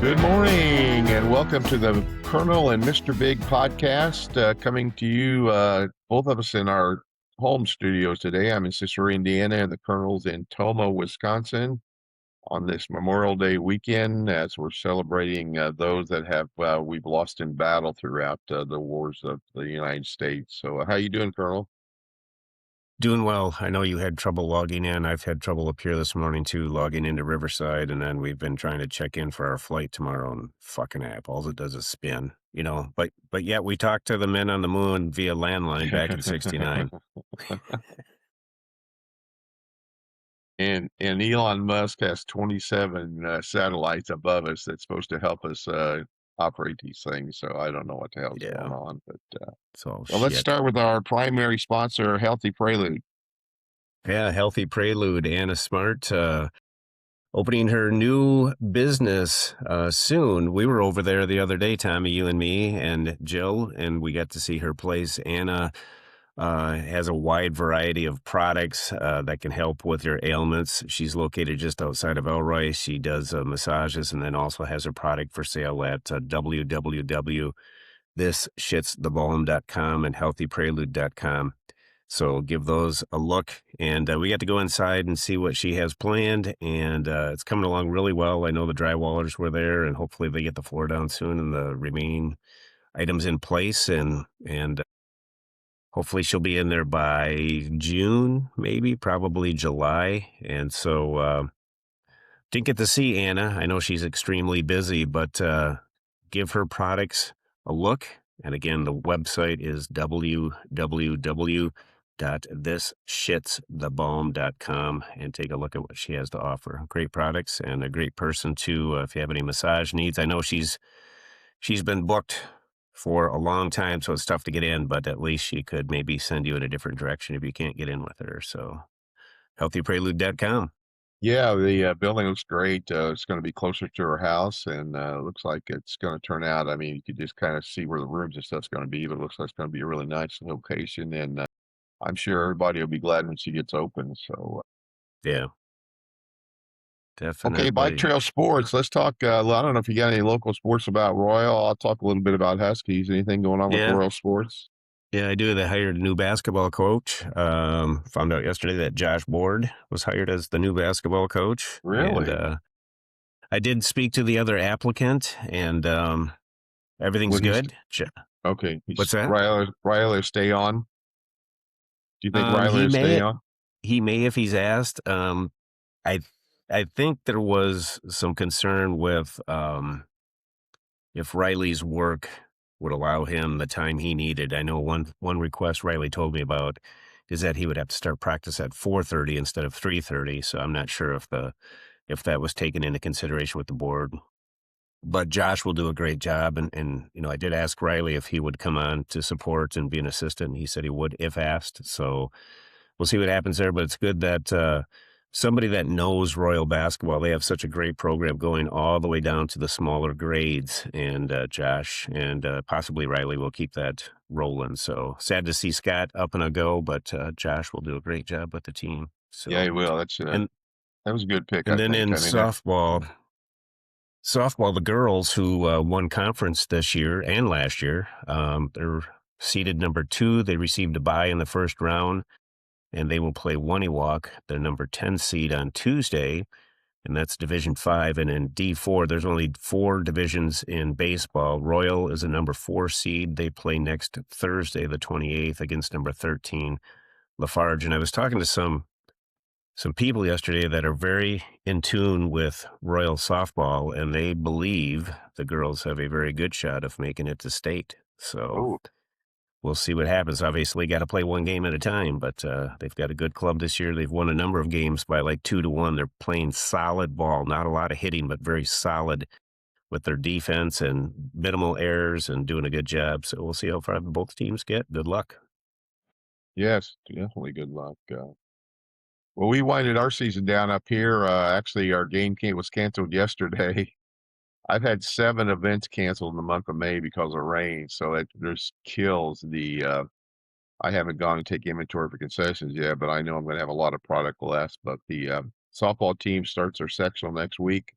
Good morning and welcome to the Colonel and Mr. Bigg podcast, coming to you, both of us in our home studios today. I'm in Cicero, Indiana, and the Colonel's in Toma, Wisconsin on this Memorial Day weekend as we're celebrating those that we've lost in battle throughout the wars of the United States. So how you doing, Colonel? Doing well. I know you had trouble logging in. I've had trouble up here this morning too, logging into Riverside, and then we've been trying to check in for our flight tomorrow, and fucking app, all it does is spin, But yet we talked to the men on the moon via landline back in '69. And Elon Musk has 27 satellites above us that's supposed to help us operate these things. So I don't know what the hell's going Yeah, on. But it's all well, let's shit. start with our primary sponsor, Healthy Prelude. Yeah, Healthy Prelude. Anna Smart opening her new business soon. We were over there the other day, Tommy, you and me and Jill, and we got to see her place. Anna has a wide variety of products that can help with your ailments. She's located just outside of Elroy. She does massages and then also has her product for sale at www.thisshitsthebalm.com and healthyprelude.com. So give those a look. And we got to go inside and see what she has planned. And it's coming along really well. I know the drywallers were there, and hopefully they get the floor down soon and the remaining items in place. And hopefully she'll be in there by June, maybe, probably July. And so didn't get to see Anna. I know she's extremely busy, but give her products a look. And again, the website is www.thisshitsthebalm.com and take a look at what she has to offer. Great products and a great person too. If you have any massage needs, I know she's been booked for a long time, so it's tough to get in, but at least she could maybe send you in a different direction if you can't get in with her. So healthyprelude.com. Yeah, the building looks great. It's going to be closer to her house, and looks like it's going to turn out. I mean, you could just kind of see where the rooms and stuff's going to be, but it looks like it's going to be a really nice location, and I'm sure everybody will be glad when she gets open. So Yeah, okay, Bike definitely. Trail Sports. Let's talk. I don't know if you got any local sports about Royal. I'll talk a little bit about Huskies. Anything going on with Yeah. Royal Sports? Yeah, I do. They hired a new basketball coach. Found out yesterday that Josh Board was hired as the new basketball coach. And Really? I did speak to the other applicant, and everything's Would he? good. Okay. What's that? Riley stay on? Do you think Um, Riley he will stay may on? he may if he's asked. I I think there was some concern with if Riley's work would allow him the time he needed. I know one request Riley told me about is that he would have to start practice at 4:30 instead of 3:30. So I'm not sure if that was taken into consideration with the board. But Josh will do a great job, and I did ask Riley if he would come on to support and be an assistant. And he said he would if asked. So we'll see what happens there. But it's good that somebody that knows Royal basketball, they have such a great program going all the way down to the smaller grades. And Josh and possibly Riley will keep that rolling. So sad to see Scott up and a go, but Josh will do a great job with the team. Yeah, So, he will. That's and that was a good pick, and I then think. in I mean, that, softball, the girls who won conference this year and last year, they're seeded number 2. They received a bye in the first round, and they will play Waniwak, the number 10 seed, on Tuesday, and that's Division 5. And in D4, there's only 4 divisions in baseball. Royal is a number 4 seed. They play next Thursday, the 28th, against number 13, Lafarge. And I was talking to some people yesterday that are very in tune with Royal softball, and they believe the girls have a very good shot of making it to state. So oh, we'll see what happens. Obviously, got to play one game at a time, but they've got a good club this year. They've won a number of games by like 2-1. They're playing solid ball, not a lot of hitting, but very solid with their defense and minimal errors and doing a good job. So we'll see how far both teams get. Good luck. yes, definitely good luck. Well, we winded our season down up here. Actually, our was canceled yesterday. I've had 7 events canceled in the month of May because of rain, so that just kills the. I haven't gone to take inventory for concessions yet, but I know I'm going to have a lot of product left. But the softball team starts their sectional next week,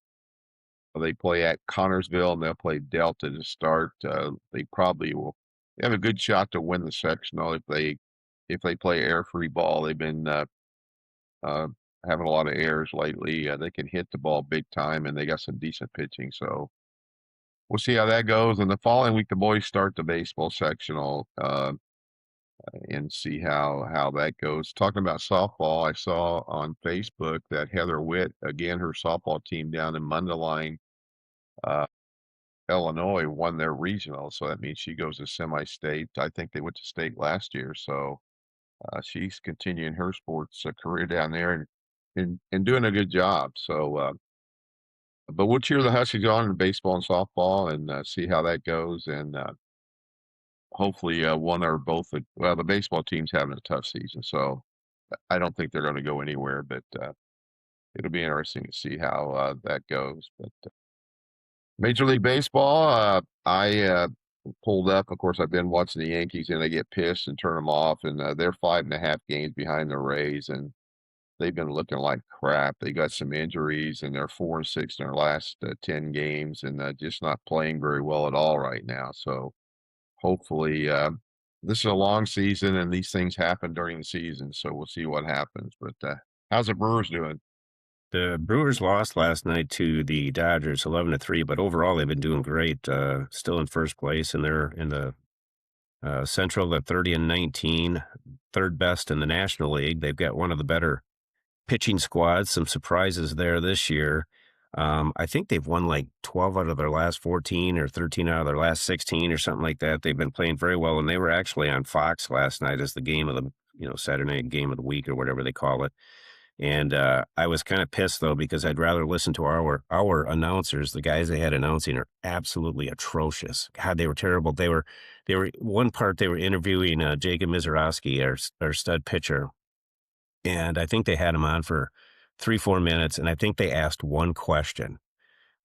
They play at Connorsville, and they'll play Delta to start. They probably will they have a good shot to win the sectional if they play air free ball. They've been uh, having a lot of errors lately. They can hit the ball big time, and they got some decent pitching. So we'll see how that goes. And the following week, the boys start the baseball sectional and see how that goes. Talking about softball, I saw on Facebook that Heather Witt, again, her softball team down in Mundelein, uh, Illinois, won their regional. So that means she goes to semi-state. I think they went to state last year. So she's continuing her sports career down there and doing a good job. So, but we'll cheer the Huskies on in baseball and softball and see how that goes. And hopefully, one or both. Well, the baseball team's having a tough season, so I don't think they're going to go anywhere. But it'll be interesting to see how that goes. But Major League Baseball, I pulled up. Of course, I've been watching the Yankees, and they get pissed and turn them off, and they're 5.5 games behind the Rays, and they've been looking like crap. They got some injuries, and they're 4-6 in their last 10 games, and just not playing very well at all right now. So hopefully, this is a long season, and these things happen during the season. So we'll see what happens. But how's the Brewers doing? The Brewers lost last night to the Dodgers 11-3, but overall they've been doing great. Still in first place, and they're in the Central. They're 30-19, third best in the National League. They've got one of the better pitching squads. Some surprises there this year. I think they've won like 12 out of their last 14 or 13 out of their last 16 or something like that. They've been playing very well, and they were actually on Fox last night as the game of the Saturday night game of the week or whatever they call it. And I was kind of pissed though because I'd rather listen to our announcers. The guys they had announcing are absolutely atrocious. God, they were terrible. They were one part they were interviewing Jacob Mizorowski, our stud pitcher, and I think they had him on for 3-4 minutes, and I think they asked one question.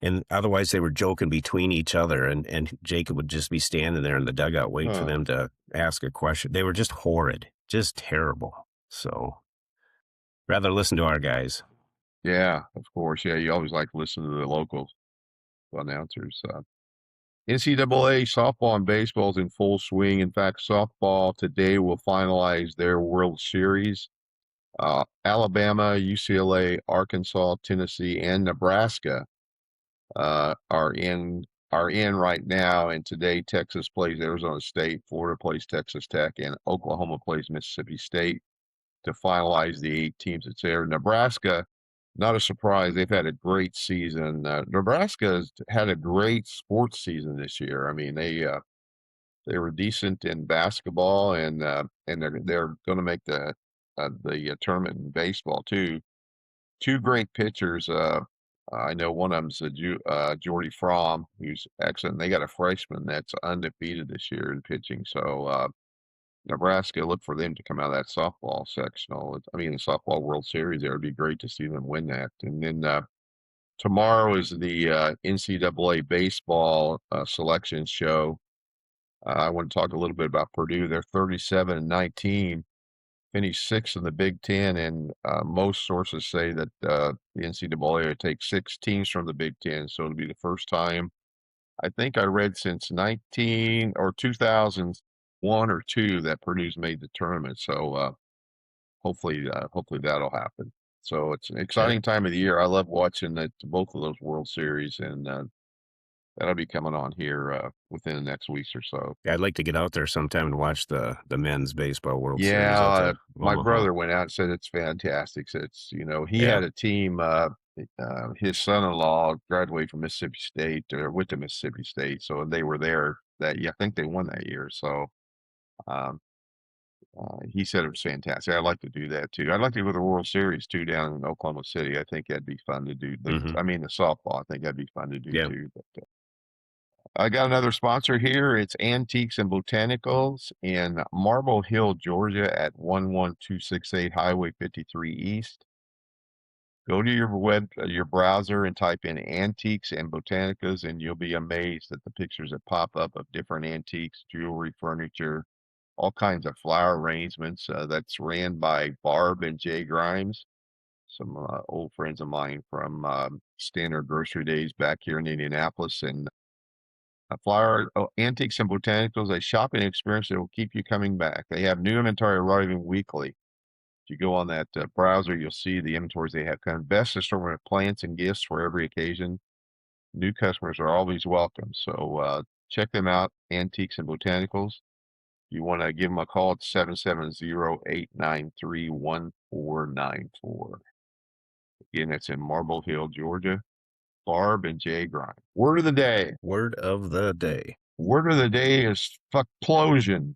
And otherwise, they were joking between each other, and Jacob would just be standing there in the dugout waiting for Huh. them to ask a question. They were just horrid, just terrible. So rather listen to our guys. Yeah, of course. Yeah, you always like to listen to the local announcers. NCAA softball and baseball is in full swing. In fact, softball today will finalize their World Series. Alabama, UCLA, Arkansas, Tennessee, and Nebraska are in right now. And today, Texas plays Arizona State, Florida plays Texas Tech, and Oklahoma plays Mississippi State to finalize the 8 teams that's there. Nebraska, not a surprise. They've had a great season. Nebraska's had a great sports season this year. I mean, they were decent in basketball, and they're going to make the tournament in baseball too. Two great pitchers. I know one of them's Jordy Fromm, who's excellent. They got a freshman that's undefeated this year in pitching. So Nebraska, look for them to come out of that softball sectional. I mean, the softball World Series. There would be great to see them win that. And then tomorrow is the NCAA baseball selection show. I want to talk a little bit about Purdue. They're 37-19, finished sixth in the Big Ten, and most sources say that the NCAA will take 6 teams from the Big Ten. So it'll be the first time I think I read since 19 or 2001 or 2 that Purdue's made the tournament. So hopefully that'll happen. So it's an I, exciting time of the year. I love watching both of those World Series, and that'll be coming on here within the next weeks or so. I'd like to get out there sometime and watch the men's baseball World Yeah, Series out to my Omaha. brother went out and said it's fantastic. So he Yeah. had a team. His son-in-law graduated from Mississippi State or went to Mississippi State, so they were there that year. I think they won that year. So um, he said it was fantastic. I'd like to do that too. I'd like to go to the World Series too down in Oklahoma City. I think that'd be fun to do. Hmm. I mean, the softball. I think that'd be fun to do Yeah. too. But I got another sponsor here. It's Antiques and Botanicals in Marble Hill, Georgia at 11268 Highway 53 East. Go to your browser and type in Antiques and Botanicas, and you'll be amazed at the pictures that pop up of different antiques, jewelry, furniture, all kinds of flower arrangements. That's ran by Barb and Jay Grimes. some old friends of mine from Standard Grocery Days back here in Indianapolis, and Flower Antiques and Botanicals, a shopping experience that will keep you coming back. They have new inventory arriving weekly. If you go on that browser, you'll see the inventories they have coming. Best assortment of plants and gifts for every occasion. New customers are always welcome. So check them out, Antiques and Botanicals. You want to give them a call at 770-893-1494. Again, that's in Marble Hill, Georgia. Barb and Jay Grind. Word of the day. Word of the day. Word of the day is fuckplosion.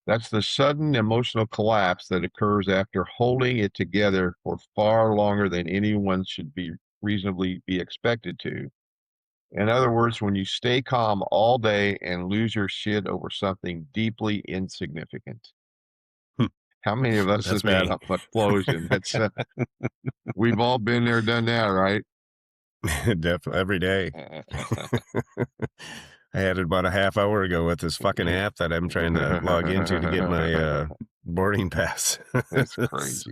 That's the sudden emotional collapse that occurs after holding it together for far longer than anyone should be reasonably be expected to. In other words, when you stay calm all day and lose your shit over something deeply insignificant. Hmm. How many of us That's have had me. a explosion? That's we've all been there, done that, right? Definitely every day. I had it about a half hour ago with this fucking app that I'm trying to log into to get my boarding pass. It's crazy.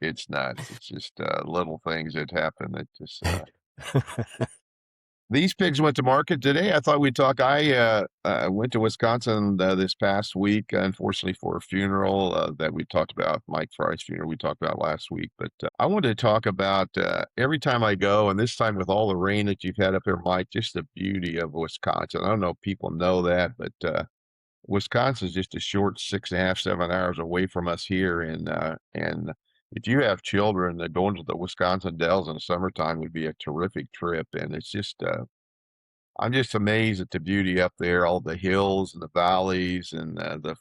It's nuts. It's just little things that happen that just these pigs went to market today. I thought we'd talk. I went to Wisconsin this past week, unfortunately, for a funeral that we talked about, Mike Fry's funeral we talked about last week. But I wanted to talk about every time I go, and this time with all the rain that you've had up there, Mike, just the beauty of Wisconsin. I don't know if people know that, but Wisconsin's just a short 6.5, 7 hours away from us here, and if you have children, that going to the Wisconsin Dells in the summertime would be a terrific trip. And it's just, I'm just amazed at the beauty up there, all the hills and the valleys and the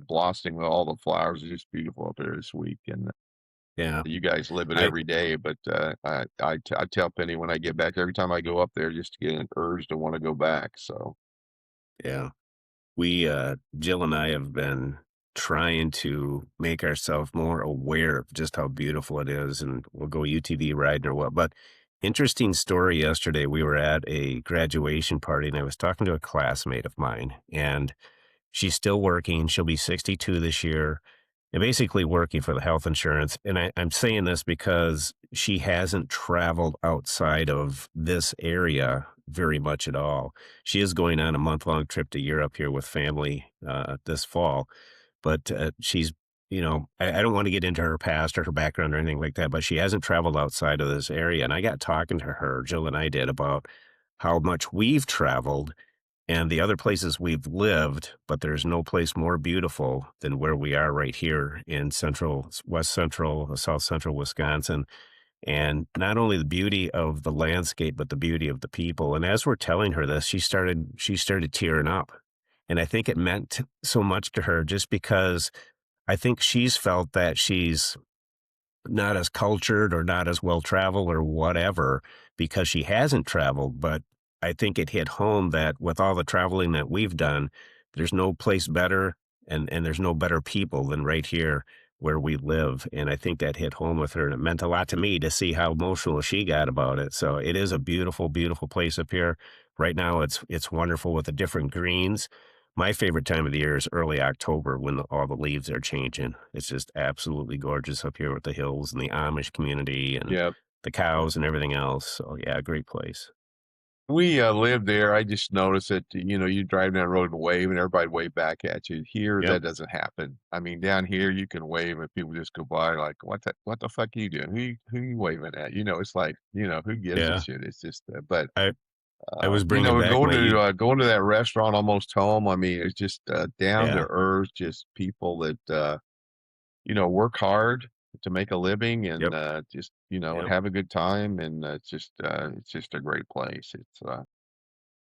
blossoming of all the flowers is just beautiful up there this week. And Yeah. you guys live it I every day, but I tell Penny when I get back, every time I go up there, just to get an urge to want to go back. So yeah. We Jill and I have been trying to make ourselves more aware of just how beautiful it is, and we'll go UTV riding or what. But interesting story yesterday, we were at a graduation party and I was talking to a classmate of mine, and she's still working. She'll be 62 this year and basically working for the health insurance. And I'm saying this because she hasn't traveled outside of this area very much at all. She is going on a month-long trip to Europe here with family this fall, but she's, I don't want to get into her past or her background or anything like that, but she hasn't traveled outside of this area. And I got talking to her, Jill and I did, about how much we've traveled and the other places we've lived, but there's no place more beautiful than where we are right here in west central, south central Wisconsin. And not only the beauty of the landscape, but the beauty of the people. And as we're telling her this, she started tearing up. And I think it meant so much to her just because I think she's felt that she's not as cultured or not as well traveled or whatever because she hasn't traveled. But I think it hit home that with all the traveling that we've done, there's no place better and there's no better people than right here where we live. And I think that hit home with her. And it meant a lot to me to see how emotional she got about it. So it is a beautiful, beautiful place up here. Right now it's wonderful with the different greens. My favorite time of the year is early October when all the leaves are changing. It's just absolutely gorgeous up here with the hills and the Amish community and yeah, the cows and everything else. So yeah, great place. we lived there. I just noticed that, you drive down the road and wave and everybody wave back at you. Here, Yep. that doesn't happen. I mean, down here you can wave and people just go by like, what the fuck are you doing? Who you waving at? It's like, who gives a Yeah. shit? It's just, but, I was bringing back going my to, youth. going to that restaurant almost home. I mean, it's just, down to Yeah. earth, just people that, work hard to make a living and, Yep. just, Yep. have a good time. And it's just a great place.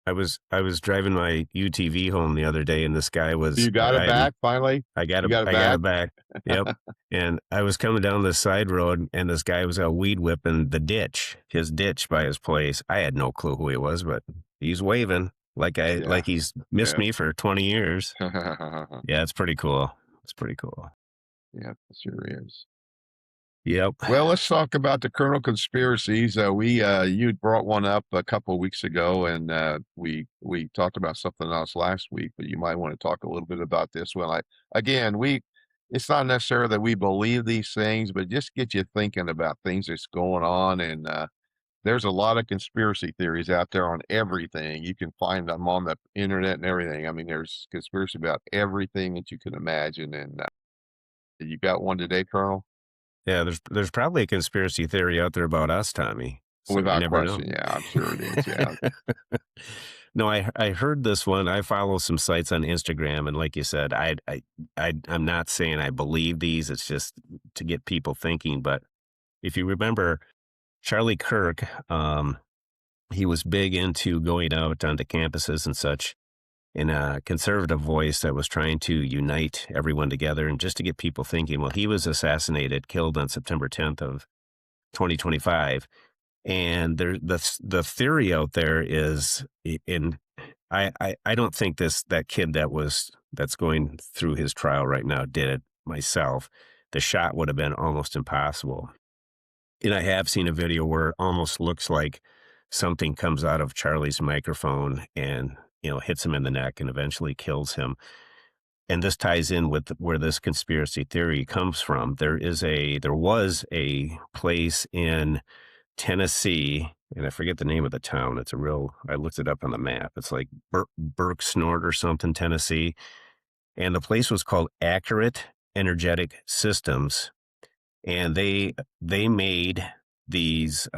I was driving my UTV home the other day and this guy was You got it I back finally? You got it I got back? it back. Yep. And I was coming down this side road and this guy was out weed whipping his ditch by his place. I had no clue who he was, but he's waving Yeah. like he's missed Yeah. me for 20 years. Yeah, Yeah, it's pretty cool. It's pretty cool. it sure is. Yep. Well, let's talk about the Colonel conspiracies. You brought one up a couple of weeks ago, and we talked about something else last week. But you might want to talk a little bit about this one. Again, it's not necessarily that we believe these things, but just get you thinking about things that's going on. And there's a lot of conspiracy theories out there on everything. You can find them on the internet and everything. I mean, there's conspiracy about everything that you can imagine. And you got one today, Colonel? Yeah, there's probably a conspiracy theory out there about us, Tommy. So you Without never know. question. Yeah, I'm sure it is. Yeah. No, I heard this one. I follow some sites on Instagram, and like you said, I'm not saying I believe these. It's just to get people thinking. But if you remember, Charlie Kirk, he was big into going out onto campuses and such in a conservative voice that was trying to unite everyone together and just to get people thinking. Well, he was assassinated, killed on September 10th of 2025. And the theory out there is in I don't think that kid that's going through his trial right now did it myself. The shot would have been almost impossible. And I have seen a video where it almost looks like something comes out of Charlie's microphone and, hits him in the neck and eventually kills him. And this ties in with where this conspiracy theory comes from. There was a place in Tennessee, and I forget the name of the town. I looked it up on the map. It's like Burke Snort or something, Tennessee. And the place was called Accurate Energetic Systems. And they made these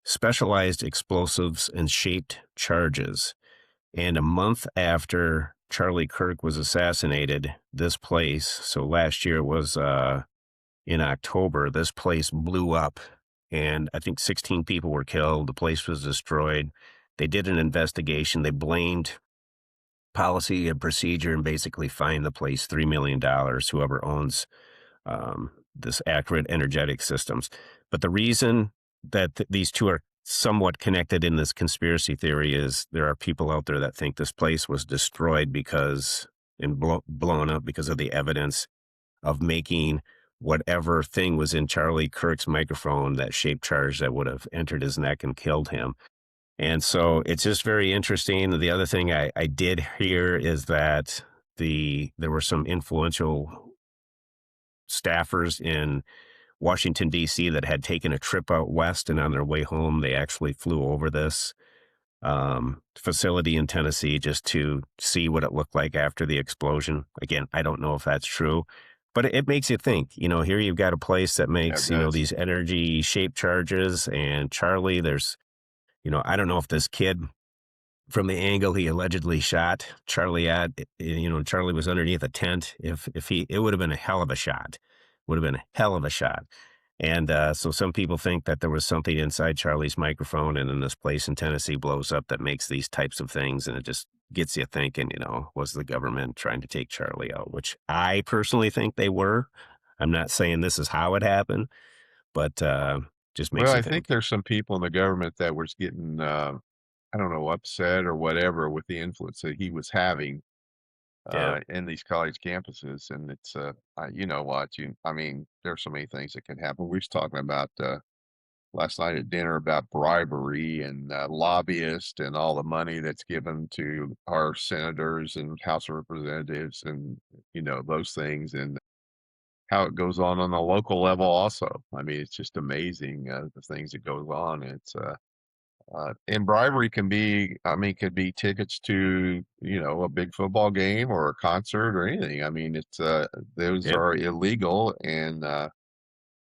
specialized explosives and shaped charges. And a month after Charlie Kirk was assassinated, this place, so last year was in October, this place blew up and I think 16 people were killed. The place was destroyed. They did an investigation. They blamed policy and procedure and basically fined the place $3 million, whoever owns this Accurate Energetic Systems. But the reason that these two are somewhat connected in this conspiracy theory is there are people out there that think this place was destroyed blown up because of the evidence of making whatever thing was in Charlie Kirk's microphone, that shaped charge that would have entered his neck and killed him. And so it's just very interesting. The other thing I did hear is that there were some influential staffers in Washington, D.C. that had taken a trip out west, and on their way home, they actually flew over this facility in Tennessee just to see what it looked like after the explosion. Again, I don't know if that's true, but it makes you think. Here you've got a place that Yeah, it makes, does. these energy shaped charges, and Charlie, I don't know if this kid from the angle he allegedly shot Charlie at, Charlie was underneath a tent. It would have been a hell of a shot. Would have been a hell of a shot. And so some people think that there was something inside Charlie's microphone, and then this place in Tennessee blows up that makes these types of things, and it just gets you thinking, was the government trying to take Charlie out? Which I personally think they were. I'm not saying this is how it happened, but just Well, makes you I think think. there's some people in the government that was getting, I don't know, upset or whatever with the influence that he was having Yeah. in these college campuses. And it's, you know what, I mean, there's so many things that can happen. We was talking about last night at dinner about bribery and lobbyists and all the money that's given to our senators and House of Representatives and, those things. And how it goes on a local level also. I mean, it's just amazing, the things that goes on. It's, and bribery can be, I mean, could be tickets to, a big football game or a concert or anything. I mean, those Yep. are illegal and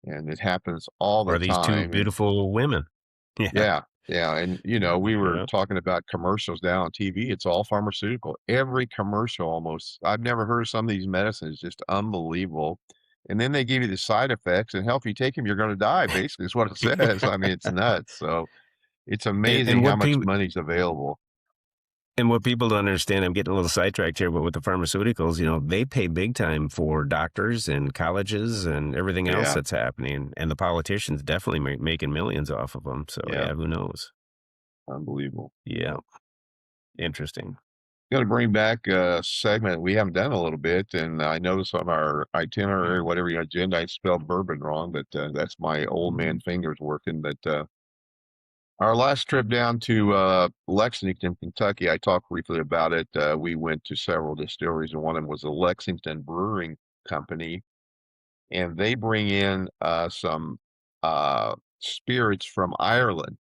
it happens all the Or these two time. And beautiful women. Yeah. yeah, yeah. And, we were Yeah. talking about commercials now on TV. It's all pharmaceutical. Every commercial almost. I've never heard of some of these medicines, just unbelievable. And then they give you the side effects and hell, if you take them, you're going to die, basically, is what it says. I mean, it's nuts. So it's And, amazing and how what much people money's available. And what people don't understand, I'm getting a little sidetracked here, but with the pharmaceuticals, they pay big time for doctors and colleges and everything else Yeah, that's happening. And the politicians definitely making millions off of them. So, yeah, yeah, who knows? unbelievable. Yeah, interesting. Going to bring back a segment we haven't done a little bit, and I noticed on our itinerary, whatever your agenda, I spelled bourbon wrong, but that's my old man fingers working. But Our last trip down to Lexington, Kentucky, I talked briefly about it. We went to several distilleries, and one of them was the Lexington Brewing Company, and they bring in some spirits from Ireland.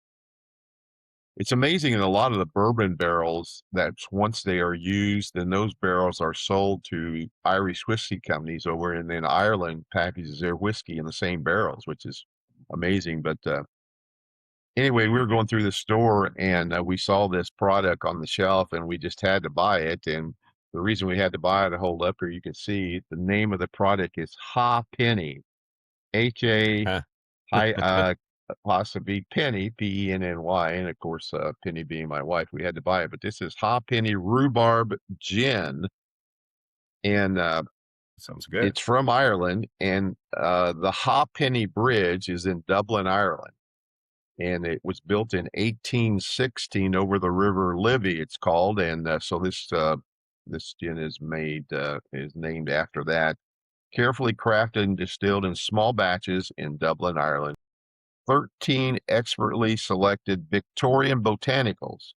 It's amazing in a lot of the bourbon barrels that once they are used, then those barrels are sold to Irish whiskey companies over, and then Ireland packages their whiskey in the same barrels, which is amazing. But anyway, we were going through the store and we saw this product on the shelf and we just had to buy it. And the reason we had to buy it, I hold up here, you can see the name of the product is Ha Penny, H A Huh. Hi apostrophe Penny, Penny. And of course, Penny being my wife, we had to buy it. But this is Ha Penny Rhubarb Gin. And Sounds good. it's from Ireland. And the Ha Penny Bridge is in Dublin, Ireland, and it was built in 1816 over the River Liffey, it's called. And so this gin is named after that. Carefully crafted and distilled in small batches in Dublin, Ireland. 13 expertly selected Victorian botanicals.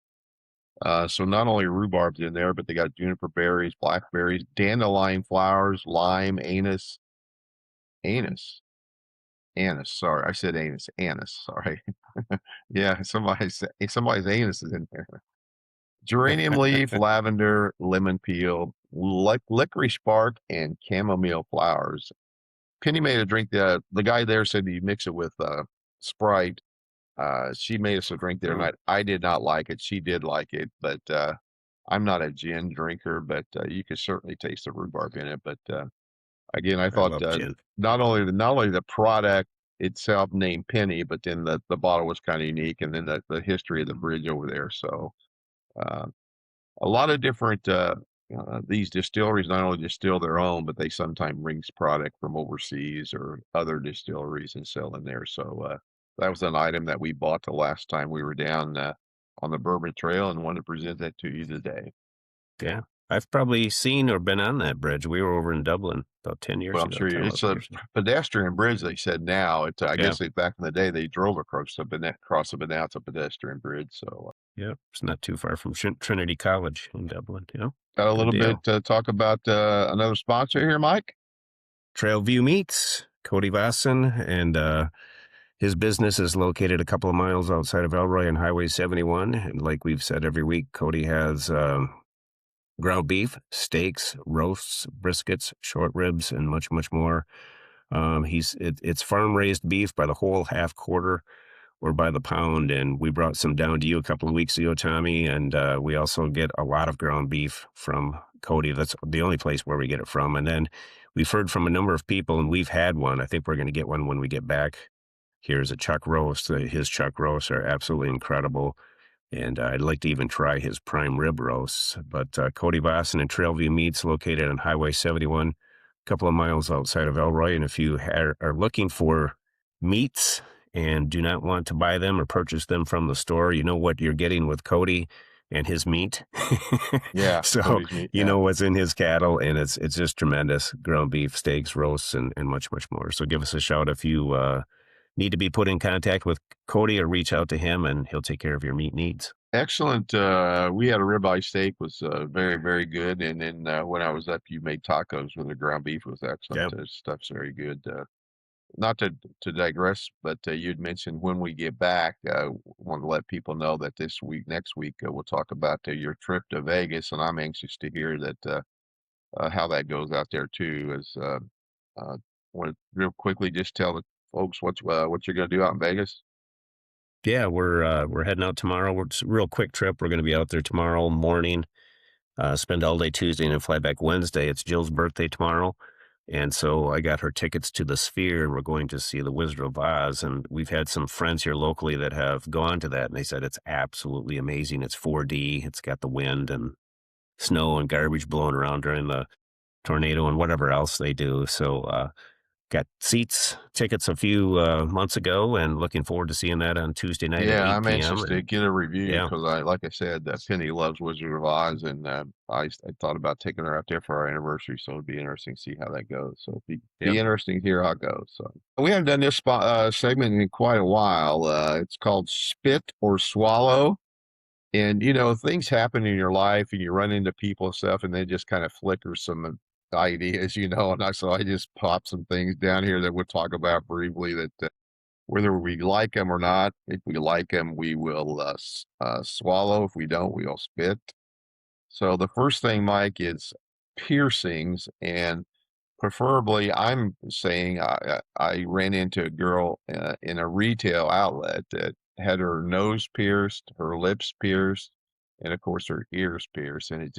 So not only rhubarb's in there, but they got juniper berries, blackberries, dandelion flowers, lime, anise, anise. Sorry, I said anise. Anise. Sorry. Yeah, somebody's anus is in there. Geranium leaf, lavender, lemon peel, licorice bark, and chamomile flowers. Penny made a drink. The guy there said you mix it with Sprite. She made us a drink there, and Oh, I did not like it. She did like it, but I'm not a gin drinker. But you could certainly taste the rhubarb in it. But again, I I thought love gin. not only the product itself named Penny, but then the bottle was kind of unique, and then the history of the bridge over there. So uh, a lot of different these distilleries not only distill their own, but they sometimes brings product from overseas or other distilleries and sell in there. So that was an item that we bought the last time we were down on the Bourbon Trail, and wanted to present that to you today. Yeah. I've probably seen or been on that bridge. We were over in Dublin about 10 Well, years I'm ago, sure 10, it's 11 a years ago. pedestrian bridge. They said now. It's I Yeah. guess back in the day they drove across across it, but now it's a pedestrian bridge. So Yeah. It's not too far from Trinity College in Dublin. Yeah. got a Good little bit deal. to talk about another sponsor here, Mike. Trailview Meats, Cody Vossen, and his business is located a couple of miles outside of Elroy on Highway 71. And like we've said every week, Cody has ground beef, steaks, roasts, briskets, short ribs, and much, much more. It's farm raised beef by the whole, half quarter, or by the pound. And we brought some down to you a couple of weeks ago, Tommy. And we also get a lot of ground beef from Cody. That's the only place where we get it from. And then we've heard from a number of people, and we've had one. I think we're going to get one when we get back. Here's a chuck roast. His chuck roasts are absolutely incredible. And I'd like to even try his prime rib roasts. But Cody Vossen and Trailview Meats, located on Highway 71, a couple of miles outside of Elroy. And if you are looking for meats and do not want to buy them or purchase them from the store, you know what you're getting with Cody and his meat. Yeah, So Cody's meat. you Yeah. know what's in his cattle, and it's just tremendous. Ground beef, steaks, roasts, and much, much more. So give us a shout if you need to be put in contact with Cody, or reach out to him, and he'll take care of your meat needs. Excellent. We had a ribeye steak, was very, very good. And then when I was up, you made tacos with the ground beef was excellent. Yeah. Stuff's very good. Not to digress, but you'd mentioned when we get back, want to let people know that next week, we'll talk about your trip to Vegas, and I'm anxious to hear that how that goes out there too. Uh, Want to real quickly just tell the folks what you're going to do out in Vegas. Yeah, we're heading out tomorrow. It's a real quick trip. We're going to be out there tomorrow morning, spend all day Tuesday, and then fly back Wednesday. It's Jill's birthday tomorrow. And so I got her tickets to the Sphere, and we're going to see the Wizard of Oz. And we've had some friends here locally that have gone to that, and they said it's absolutely amazing. It's 4D. It's got the wind and snow and garbage blowing around during the tornado and whatever else they do. So got tickets a few months ago, and looking forward to seeing that on Tuesday night at Yeah, 8 I'm p.m. anxious to And get a review yeah, because like I said, Penny loves Wizard of Oz, and I thought about taking her out there for our anniversary, so it'd be interesting to see how that goes. So be yep, interesting to hear how it goes. So we haven't done this segment in quite a while. It's called Spit or Swallow. And things happen in your life, and you run into people and stuff, and they just kind of flicker some ideas, so I just pop some things down here that we'll talk about briefly that whether we like them or not. If we like them, we will swallow. If we don't, we'll spit. So the first thing, Mike, is piercings, and preferably, I'm saying I ran into a girl in a retail outlet that had her nose pierced, her lips pierced, and of course her ears pierced, and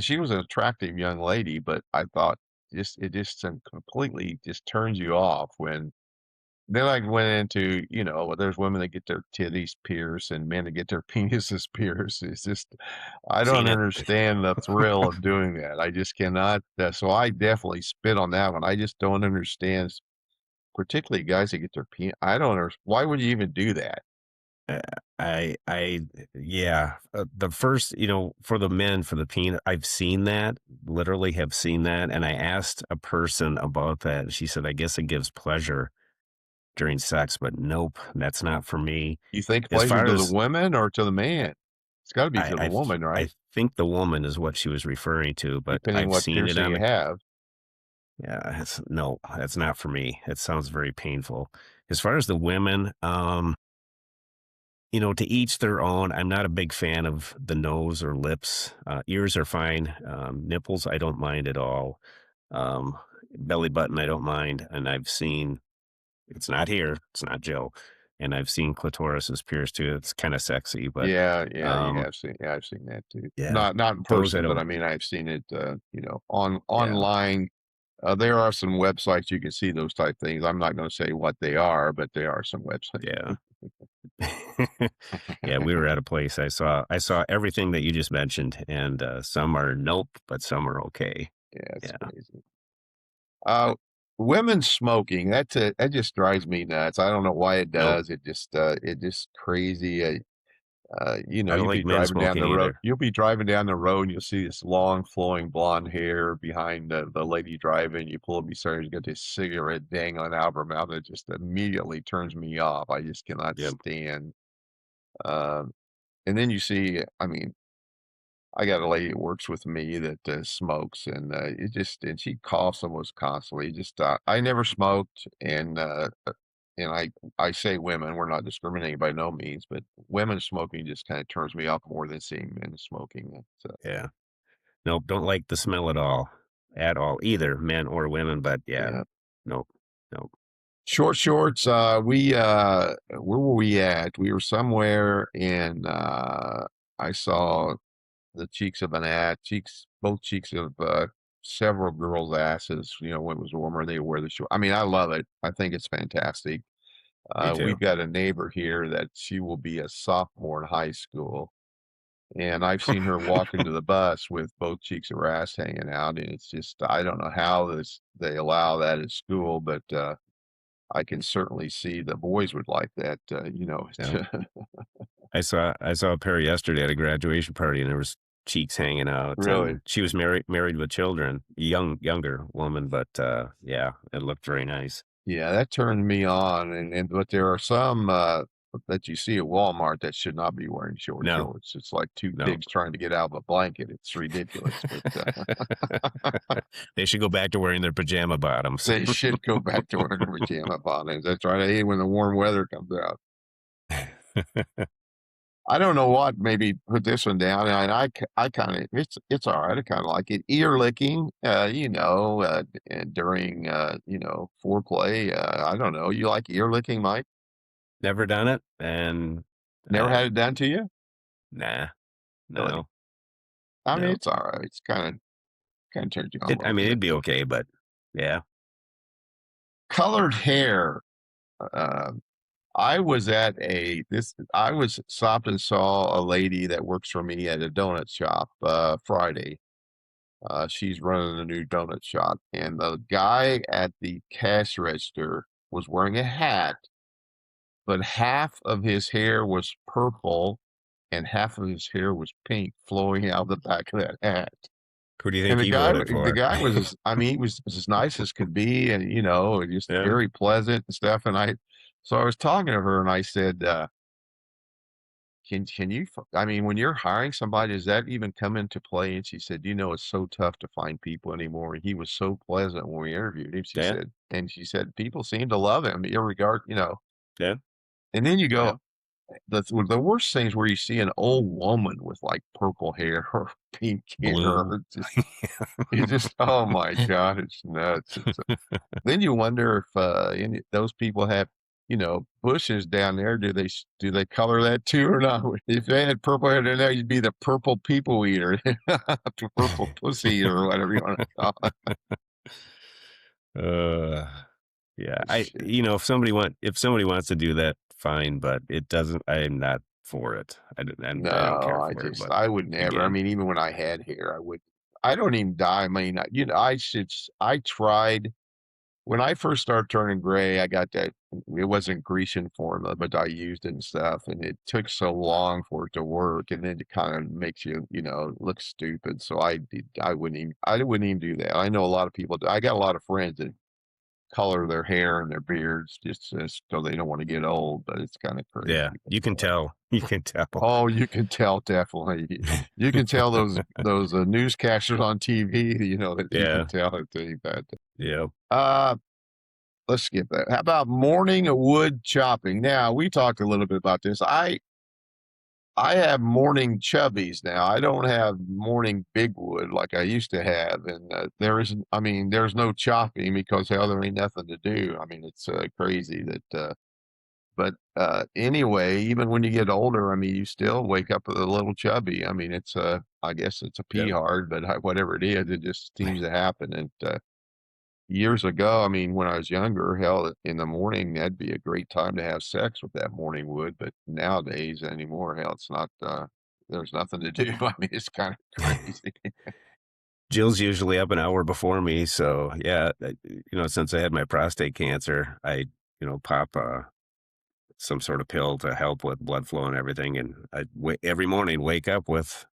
she was an attractive young lady, but I thought it just completely just turns you off when then I went into, there's women that get their titties pierced and men that get their penises pierced. It's just, I don't seen it. understand the thrill of doing that. I just cannot. So I definitely spit on that one. I just don't understand, particularly guys that get their penis. I don't understand. Why would you even do that? Uh, I yeah. The first, for the men, for the peanut, I've seen that, literally have seen that. And I asked a person about that. And she said, I guess it gives pleasure during sex, but nope, that's not for me. You think As pleasure far to the as women or to the man? It's got to be I, to the I, th- woman, I right? think the woman is what she was referring to, but Depending I've what seen it piercing on you the, have. yeah, no, that's not for me. It sounds very painful. As far as the women, to each their own. I'm not a big fan of the nose or lips. Ears are fine. Nipples, I don't mind at all. Um, Belly button, I don't mind. And I've seen, it's not here, it's not Joe. And I've seen clitoris is pierced too. It's kind of sexy, but Yeah, yeah, you um, have seen. Yeah, I've seen that too. yeah, Not in those I person, but don't, I mean, I've seen it. yeah, Online. There are some websites you can see those type things. I'm not going to say what they are, but there are some websites. yeah. Yeah, we were at a place I saw everything that you just mentioned, and some are nope, but some are okay. Yeah, it's Yeah. crazy. Uh, Women smoking. That just drives me nuts. I don't know why it Nope. does. It just crazy. I don't You'll be like men driving down the smoking road. either. You'll be driving down the road and you'll see this long flowing blonde hair behind the lady driving. You pull up beside her, you got this cigarette dangling out of her mouth. It just immediately turns me off. I just cannot Yep. stand. Um, and then you see, I mean, I got a lady that works with me that smokes, and and she coughs almost constantly. Just I never smoked, and I say women, we're not discriminating by no means, but women smoking just kind of turns me off more than seeing men smoking. Yeah. Nope, don't like the smell at all, either men or women, but yeah, Yeah. nope, nope. Short shorts. Where were we at? We were somewhere in. I saw the cheeks of an ass, both cheeks of several girls' asses. When it was warmer, they wear the short. I mean, I love it. I think it's fantastic. Me We've too. got a neighbor here that she will be a sophomore in high school, and I've seen her walk into the bus with both cheeks of her ass hanging out, and it's just I don't know how they allow that at school, but I can certainly see the boys would like that. Yeah. I saw a pair yesterday at a graduation party, and there was cheeks hanging out, Really. and she was married with children, younger woman, but yeah, it looked very nice. Yeah, that turned me on, and but there are some that you see at Walmart that should not be wearing short No, shorts. It's like two no. pigs trying to get out of a blanket. It's ridiculous, but They should go back to wearing their pajama bottoms. they should go back to wearing pajama bottoms. That's right. I hate when the warm weather comes out. I don't know what. Maybe put this one down, and I kind of it's all right. I kind of like it. Ear licking, and during foreplay. I don't know. You like ear licking, Mike? Never done it, and Never uh, had it done to you? nah, Really? no, I mean, no. it's all right. It's kind of turns you on a I little mean, bit. it'd be okay, but yeah, Colored hair. Uh, I was at a this. I was stopped and saw a lady that works for me at a donut shop Friday, She's running a new donut shop, and the guy at the cash register was wearing a hat, but half of his hair was purple and half of his hair was pink flowing out the back of that hat. Who do you And think he voted the for? guy was, I mean, he was as nice as could be, and just Yeah, very pleasant and stuff. So I was talking to her, and I said, can you? I mean, when you're hiring somebody, does that even come into play?" And she said, "It's so tough to find people anymore." And he was so pleasant when we interviewed him. yeah, She said, people seem to love him, irregard. yeah, And then you yeah. go, the worst things where you see an old woman with like purple hair or pink hair, Blue. or just oh my God, it's nuts. Then you wonder if those people have, bushes down there. Do they color that too or not? If they had purple hair down there, you'd be the purple people eater, the purple pussy eater, or whatever you want to call Uh, yeah. it. Shit. If somebody wants to do that, fine, but it doesn't. I'm not for it. I don't care No, for it. But I would never. I again, mean, even when I had hair, I would. I don't even dye. I mean, I tried. When I first started turning gray, I got that. It wasn't Grecian formula, but I used it and stuff, and it took so long for it to work, and then it kind of makes you, look stupid. So I wouldn't even do that. I know a lot of people. I got a lot of friends that color their hair and their beards just so they don't want to get old, but it's kind of yeah, crazy. you can tell. You can tell. Oh, you can tell definitely. You can tell those newscasters on TV. That you can Yeah, tell that that. yeah. Uh, let's skip that. How about morning wood chopping? Now we talked a little bit about this. I have morning chubbies now. I don't have morning big wood like I used to have, and there isn't. I mean, there's no chopping because hell, there ain't nothing to do. I mean, it's crazy that. But anyway, even when you get older, I mean, you still wake up a little chubby. I mean, I guess it's a pee Yep. hard, but whatever it is, it just seems to happen. And years ago, I mean, when I was younger, hell, in the morning, that'd be a great time to have sex with that morning wood. But nowadays, anymore, hell, it's not. There's nothing to do. I mean, it's kind of crazy. Jill's usually up an hour before me, so yeah. Since I had my prostate cancer, I pop some sort of pill to help with blood flow and everything, and every morning wake up with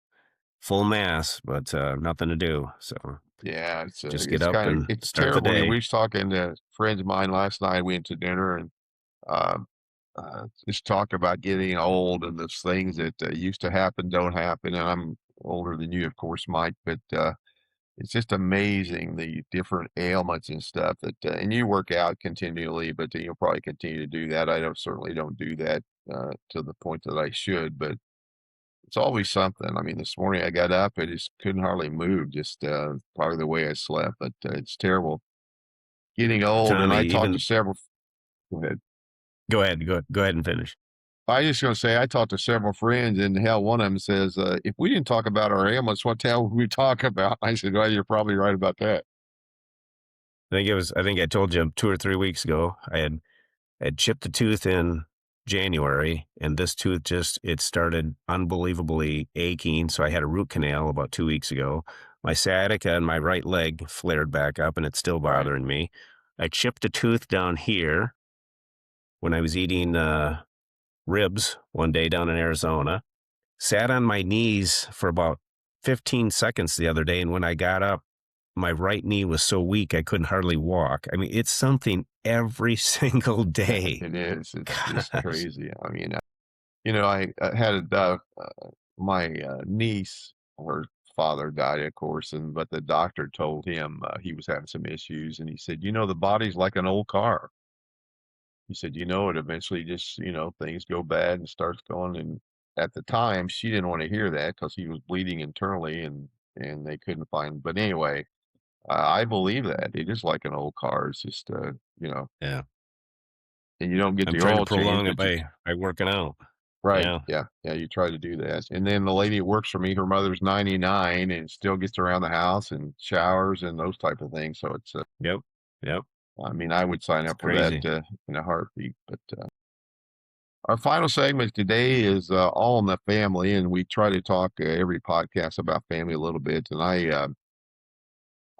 full mass, but nothing to do. So Yeah, just get it's up kind of and it's start the terrible. We day. was talking to friends of mine last night. We went to dinner and um, just talk about getting old and those things that used to happen don't happen. And I'm older than you, of course, Mike, but it's just amazing the different ailments and stuff that. And you work out continually, but you'll probably continue to do that. I don't certainly don't do that to the point that I should, but it's always something. I mean, this morning I got up, I just couldn't hardly move, just probably the way I slept, but it's terrible. Getting old, and Tommy, I talked to even several. Go ahead. go ahead and finish. I was just going to say I talked to several friends, and hell, one of them says, "If we didn't talk about our ailments, what the hell would we talk about?" I said, "Well, you're probably right about that." I think I told you 2 or 3 weeks ago. I had chipped a tooth in January, and this tooth it started unbelievably aching. So I had a root canal about 2 weeks ago. My sciatica in my right leg flared back up, and it's still Right, bothering me. I chipped a tooth down here when I was eating ribs one day down in Arizona. Sat on my knees for about 15 seconds the other day, and when I got up, my right knee was so weak I couldn't hardly walk. I mean, it's something every single day. it is. It's just Gosh. crazy. I mean, I had my niece. Her father died, of course, and but the doctor told him he was having some issues, and he said, the body's like an old car. He said, it eventually just, things go bad and starts going. And at the time, she didn't want to hear that because he was bleeding internally and they couldn't find. But anyway, I believe that it is like an old car. It's just, Yeah. and you don't get I'm the trying to oil change, prolong it but you, by working out. right. Yeah. Yeah. Yeah. You try to do that. And then the lady that works for me, her mother's 99 and still gets around the house and showers and those type of things. So it's, Yep. Yep. I mean, I would sign It's up for that crazy. in a heartbeat, but, our final segment today is all in the family, and we try to talk every podcast about family a little bit. And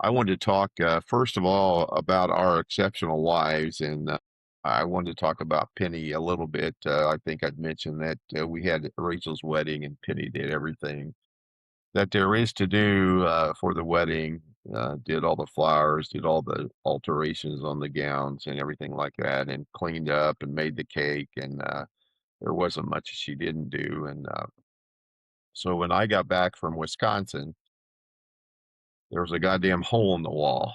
I wanted to talk, first of all, about our exceptional wives, and I wanted to talk about Penny a little bit. I think I'd mentioned that we had Rachel's wedding, and Penny did everything that there is to do for the wedding. Did all the flowers, did all the alterations on the gowns and everything like that, and cleaned up and made the cake. And there wasn't much she didn't do. And so when I got back from Wisconsin, there was a goddamn hole in the wall,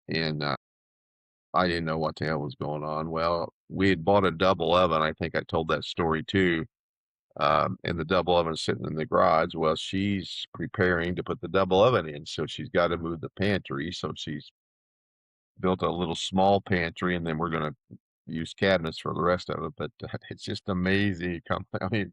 and I didn't know what the hell was going on. Well, we had bought a double oven. I think I told that story too. And the double oven's sitting in the garage. Well, she's preparing to put the double oven in, so she's got to move the pantry. So she's built a little small pantry, and then we're going to use cabinets for the rest of it. But it's just amazing. I mean,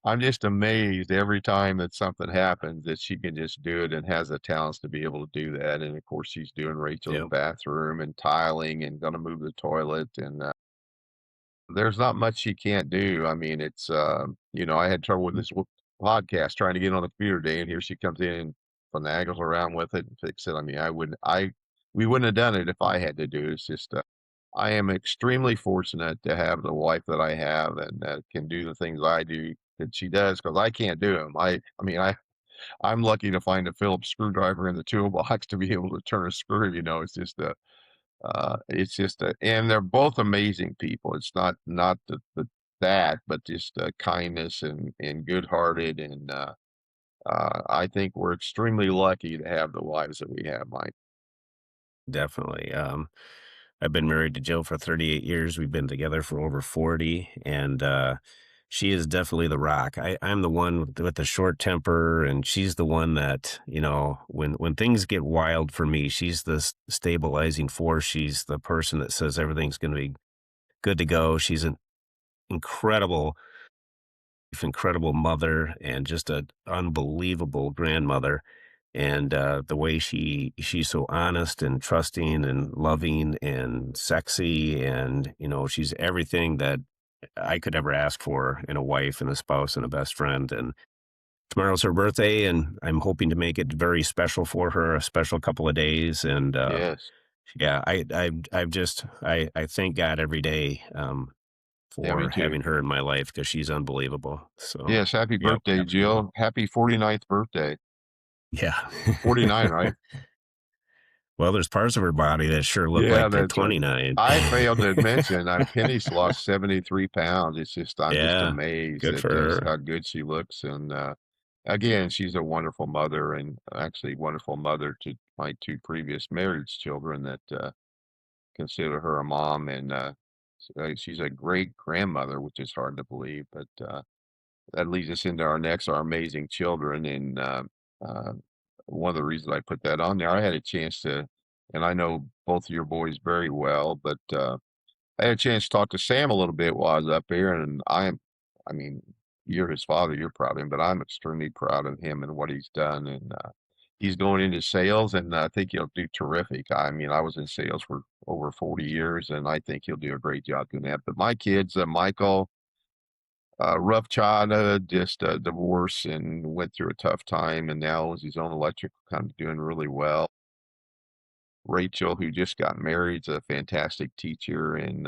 I'm just amazed every time that something happens that she can just do it and has the talents to be able to do that. And of course, she's doing Rachel's Yep. bathroom and tiling and going to move the toilet. And there's not much she can't do. I mean, it's, I had trouble with this podcast trying to get on the computer today, and here she comes in and finagles around with it and fix it. I mean, we wouldn't have done it if I had to do it. It's just, I am extremely fortunate to have the wife that I have and that can do the things I do that she does because I can't do them. I mean, I'm lucky to find a Phillips screwdriver in the toolbox to be able to turn a screw. It's just a, and they're both amazing people. It's not that, but just kindness and good hearted, and I think we're extremely lucky to have the wives that we have, Mike. Definitely. I've been married to Jill for 38 years. We've been together for over 40, and she is definitely the rock. I'm the one with the short temper, and she's the one that, when things get wild for me, she's the stabilizing force. She's the person that says everything's going to be good to go. She's an incredible, incredible mother and just an unbelievable grandmother. And the way she's so honest and trusting and loving and sexy, and she's everything that I could ever ask for in a wife and a spouse and a best friend. And tomorrow's her birthday, and I'm hoping to make it very special for her, a special couple of days. And Yes, yeah, I thank God every day yeah, me for too. having her in my life because she's unbelievable. So, Yes, happy yep, birthday, absolutely. Jill. Happy 49th birthday. Yeah. 49, right? Well, there's parts of her body that sure look Yeah, like they're that's right. 29. I failed to mention, Penny's lost 73 pounds. I'm just Yeah, amazed good at for her. how good she looks. And again, she's a wonderful mother, and actually wonderful mother to my two previous marriage children that consider her a mom. And she's a great grandmother, which is hard to believe. But that leads us into our amazing children. And uh, one of the reasons I put that on there, I had a chance to, and I know both of your boys very well, but I had a chance to talk to Sam a little bit while I was up here, and I mean, you're his father, you're proud of him, but I'm extremely proud of him and what he's done. And he's going into sales, and I think he'll do terrific. I mean, I was in sales for over 40 years, and I think he'll do a great job doing that. But my kids, Michael, rough childhood, just divorce, and went through a tough time, and now is his own electrical company, doing really well. Rachel, who just got married, is a fantastic teacher, and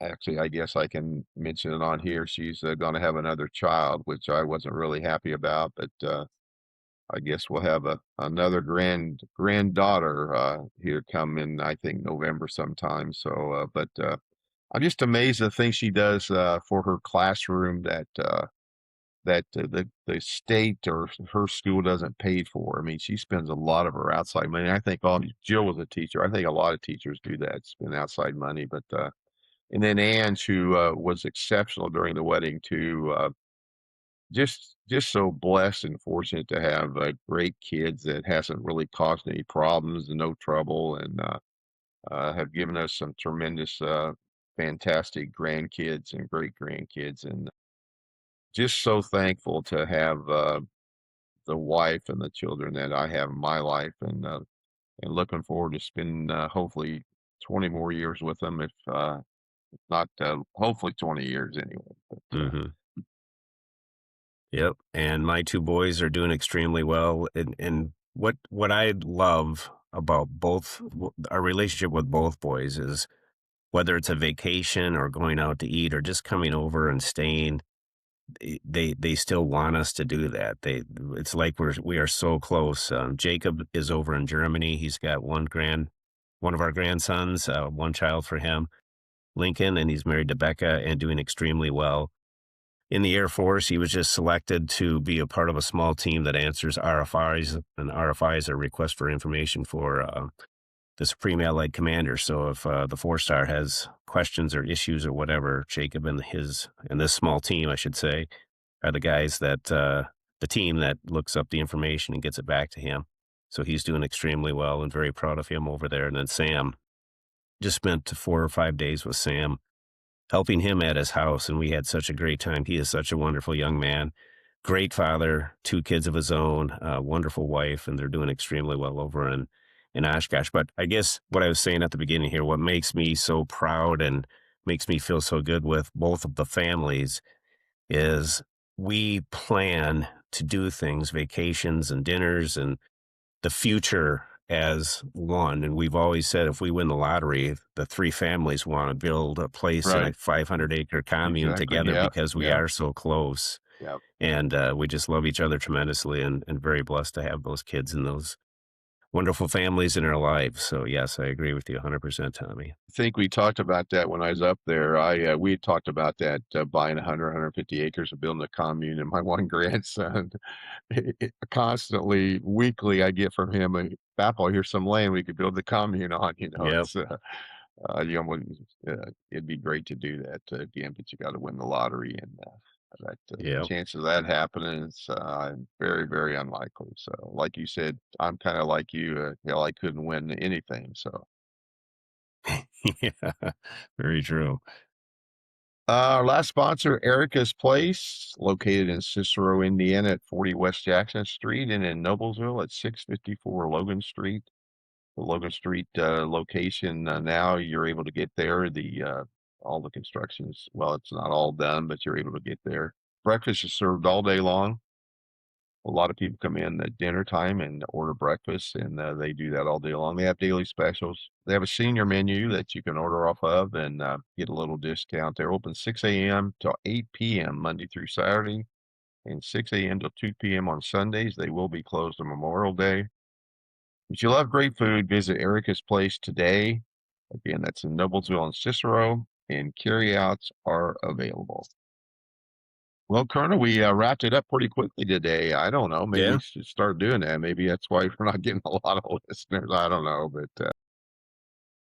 actually, I guess I can mention it on here. She's going to have another child, which I wasn't really happy about, but I guess we'll have another granddaughter here come in, I think November sometime. So, but I'm just amazed at the things she does for her classroom that the state or her school doesn't pay for. I mean, she spends a lot of her outside money. I think all Jill was a teacher. I think a lot of teachers do that, spend outside money. But and then Ange, who was exceptional during the wedding too. Just so blessed and fortunate to have great kids that hasn't really caused any problems and no trouble, and have given us some tremendous, fantastic grandkids and great grandkids, and just so thankful to have the wife and the children that I have in my life, and looking forward to spending hopefully 20 more years with them, if not hopefully 20 years anyway. But Mhm. Yep, and my 2 boys are doing extremely well, and what I love about our relationship with both boys is whether it's a vacation or going out to eat or just coming over and staying, they still want us to do that. It's like we are so close. Jacob is over in Germany. He's got one of our grandsons, one child for him, Lincoln, and he's married to Becca and doing extremely well. In the Air Force, he was just selected to be a part of a small team that answers RFIs, and RFIs are requests for information for the Supreme Allied Commander. So if the four-star has questions or issues or whatever, Jacob and this small team, I should say, are the guys that the team that looks up the information and gets it back to him. So he's doing extremely well and very proud of him over there. And then Sam, just spent 4 or 5 days with Sam, helping him at his house, and we had such a great time. He is such a wonderful young man, great father, 2 kids of his own, wonderful wife, and they're doing extremely well over in Oshkosh. But I guess what I was saying at the beginning here, what makes me so proud and makes me feel so good with both of the families is we plan to do things, vacations and dinners and the future as one. And we've always said if we win the lottery, the 3 families want to build a place in a Right. 500-acre commune Exactly. together Yep. because we Yep. are so close. Yep. And we just love each other tremendously and very blessed to have those kids and those wonderful families in our lives. So, yes, I agree with you 100%, Tommy. I think we talked about that when I was up there. We had talked about that, buying 150 acres and building a commune, and my one grandson, constantly, weekly, I get from him, "Papa, here's some land we could build the commune on," Yep. wouldn't it'd be great to do that, again, but you gotta win the lottery, and, the Yep. chance of that happening is, very, very unlikely, so, like you said, I'm kinda like you, I couldn't win anything, so. Yeah. Very true. Our last sponsor, Erica's Place, located in Cicero, Indiana at 40 West Jackson Street and in Noblesville at 654 Logan Street. The Logan Street location, now you're able to get there. All the constructions, well, it's not all done, but you're able to get there. Breakfast is served all day long. A lot of people come in at dinner time and order breakfast, and they do that all day long. They have daily specials. They have a senior menu that you can order off of and get a little discount. They're open 6 a.m. till 8 p.m. Monday through Saturday, and 6 a.m. till 2 p.m. on Sundays. They will be closed on Memorial Day. If you love great food, visit Erica's Place today. Again, that's in Noblesville and Cicero, and carryouts are available. Well, Colonel, we wrapped it up pretty quickly today. I don't know. Maybe we Yeah. should start doing that. Maybe that's why we're not getting a lot of listeners. I don't know, but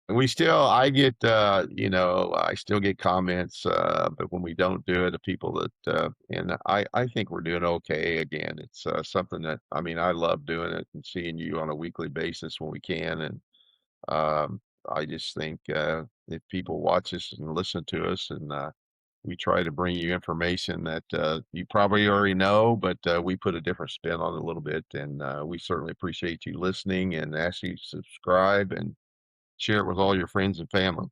I get, I still get comments, but when we don't do it, the people that, and I think we're doing okay. Again, it's something that, I mean, I love doing it and seeing you on a weekly basis when we can. And I just think if people watch us and listen to us, and we try to bring you information that you probably already know, but we put a different spin on it a little bit. And we certainly appreciate you listening and ask you to subscribe and share it with all your friends and family.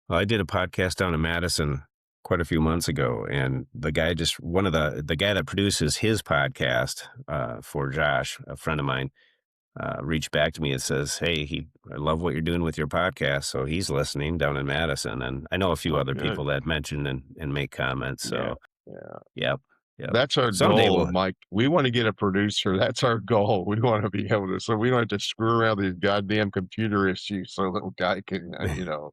Well, I did a podcast down in Madison quite a few months ago, and the guy just one of the guy that produces his podcast for Josh, a friend of mine, reached back to me and says, "Hey, I love what you're doing with your podcast." So he's listening down in Madison, and I know a few Oh, other good. people that mention and make comments. Yeah. So, Yeah. yep, yep. That's our Someday goal, we'll, Mike. We want to get a producer. That's our goal. We want to be able to, so we don't have to screw around these goddamn computer issues. So little guy can, yeah.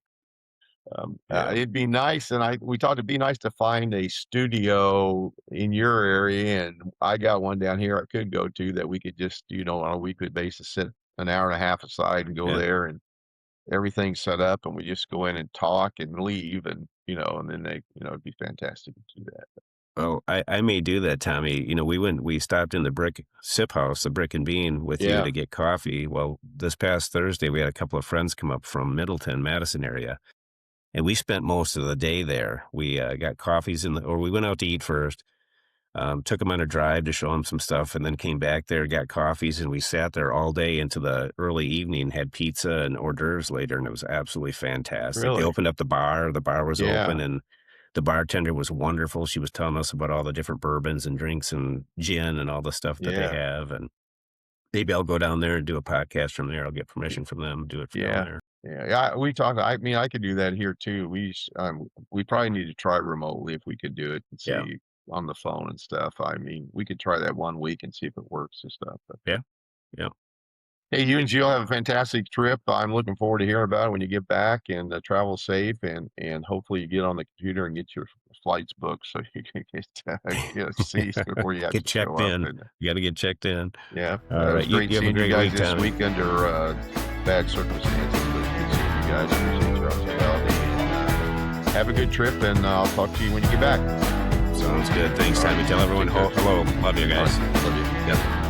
it'd be nice. And we thought it'd be nice to find a studio in your area. And I got one down here I could go to that we could just, on a weekly basis, sit an hour and a half aside and go Yeah. there, and everything's set up, and we just go in and talk and leave, and and then it'd be fantastic to do that. Well, I may do that, Tommy. We stopped in the Brick Sip House, the Brick and Bean, with you Yeah, to get coffee. Well, this past Thursday, we had a couple of friends come up from Middleton, Madison area, and we spent most of the day there. We got coffees or we went out to eat first. Took him on a drive to show him some stuff, and then came back there, got coffees, and we sat there all day into the early evening, had pizza and hors d'oeuvres later, and it was absolutely fantastic. They really. opened up the bar was open, Yeah, and the bartender was wonderful. She was telling us about all the different bourbons and drinks and gin and all the stuff that they yeah. have, and maybe I'll go down there and do a podcast from there. I'll get permission from them, do it from down Yeah. there. Yeah, we talked. I mean, I could do that here too. We probably need to try remotely if we could do it and Yeah. see on the phone and stuff. I mean, we could try that 1 week and see if it works and stuff. But Yeah. Yeah. hey, you and Jill have a fantastic trip. I'm looking forward to hearing about it when you get back, and travel safe, and hopefully you get on the computer and get your flights booked so you can get a seat before you have Get to show checked up. in. And You got to get checked in. yeah, All it was right. You great have a seeing you great guys week, this Tommy. week under bad circumstances, but it's good seeing you guys. Appreciate your hospitality, and have a good trip. And I'll talk to you when you get back. Sounds good. Thanks, All right. Tommy. Tell everyone Take care. hello. Love you All guys. right. Love you. Yep.